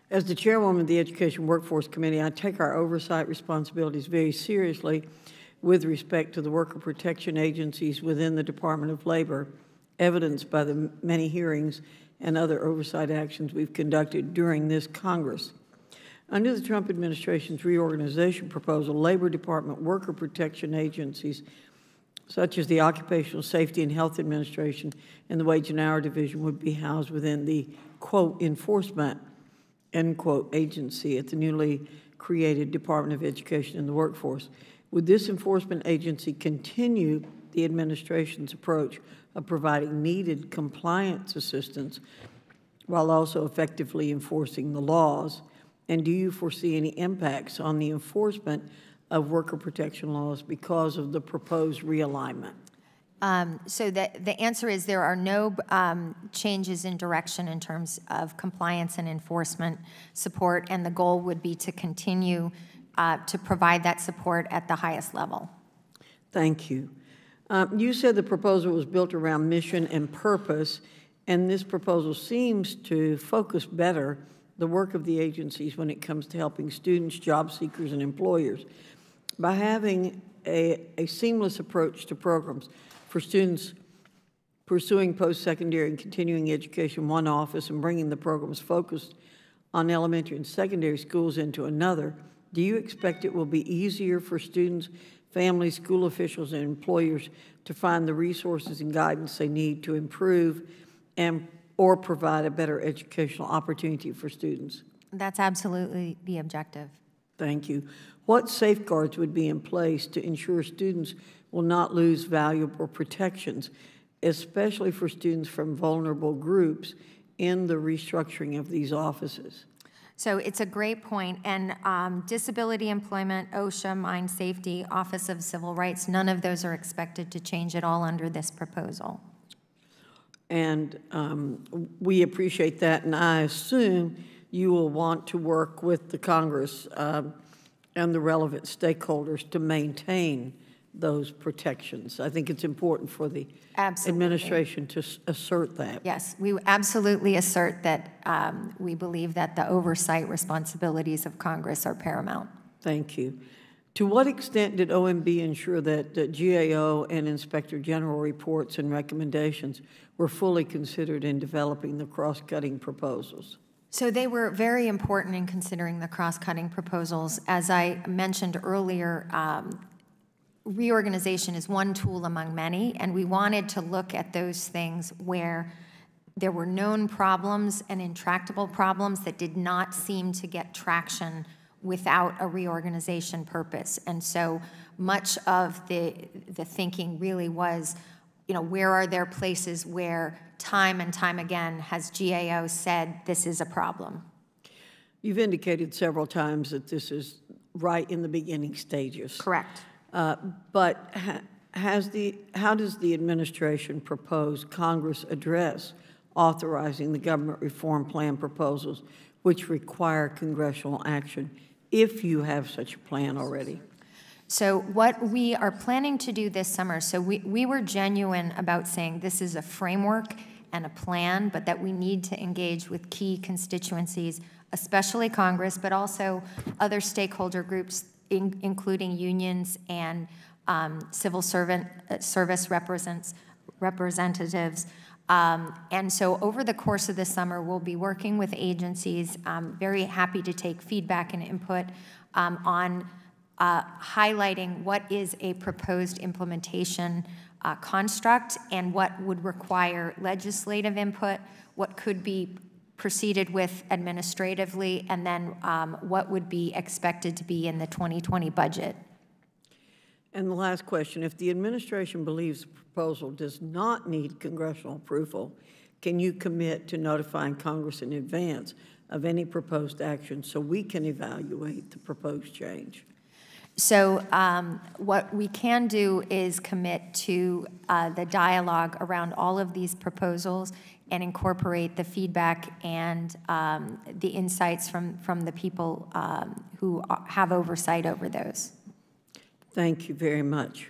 As the chairwoman of the Education Workforce Committee, I take our oversight responsibilities very seriously with respect to the worker protection agencies within the Department of Labor, evidenced by the many hearings and other oversight actions we've conducted during this Congress. Under the Trump administration's reorganization proposal, Labor Department worker protection agencies such as the Occupational Safety and Health Administration and the Wage and Hour Division would be housed within the, quote, enforcement, end quote, agency at the newly created Department of Education and the Workforce. Would this enforcement agency continue the administration's approach of providing needed compliance assistance while also effectively enforcing the laws? And do you foresee any impacts on the enforcement of worker protection laws because of the proposed realignment? So the answer is there are no changes in direction in terms of compliance and enforcement support, and the goal would be to continue to provide that support at the highest level. Thank you. You said the proposal was built around mission and purpose, and this proposal seems to focus better the work of the agencies when it comes to helping students, job seekers, and employers. By having a seamless approach to programs for students pursuing post-secondary and continuing education in one office and bringing the programs focused on elementary and secondary schools into another, do you expect it will be easier for students, families, school officials, and employers to find the resources and guidance they need to improve or provide a better educational opportunity for students? That's absolutely the objective. Thank you. What safeguards would be in place to ensure students will not lose valuable protections, especially for students from vulnerable groups in the restructuring of these offices? So it's a great point. And disability employment, OSHA, mine safety, Office of Civil Rights, none of those are expected to change at all under this proposal. And we appreciate that, and I assume you will want to work with the Congress and the relevant stakeholders to maintain those protections. I think it's important for the administration to assert that. Yes, we absolutely assert that we believe that the oversight responsibilities of Congress are paramount. Thank you. To what extent did OMB ensure that GAO and Inspector General reports and recommendations were fully considered in developing the cross-cutting proposals? So they were very important in considering the cross-cutting proposals. As I mentioned earlier, reorganization is one tool among many, and we wanted to look at those things where there were known problems and intractable problems that did not seem to get traction without a reorganization purpose. And so much of the thinking really was, you know, where are there places where time and time again has GAO said this is a problem? You've indicated several times that this is right in the beginning stages. Correct. But how does the administration propose Congress address authorizing the government reform plan proposals which require congressional action, if you have such a plan already? So what we are planning to do this summer, so we were genuine about saying this is a framework and a plan, but that we need to engage with key constituencies, especially Congress, but also other stakeholder groups, including unions and civil service representatives. And so over the course of the summer, we'll be working with agencies. Very happy to take feedback and input on highlighting what is a proposed implementation construct and what would require legislative input, what could be proceeded with administratively, and then what would be expected to be in the 2020 budget. And the last question, if the administration believes the proposal does not need congressional approval, can you commit to notifying Congress in advance of any proposed action so we can evaluate the proposed change? So what we can do is commit to the dialogue around all of these proposals and incorporate the feedback and the insights from the people who have oversight over those. Thank you very much.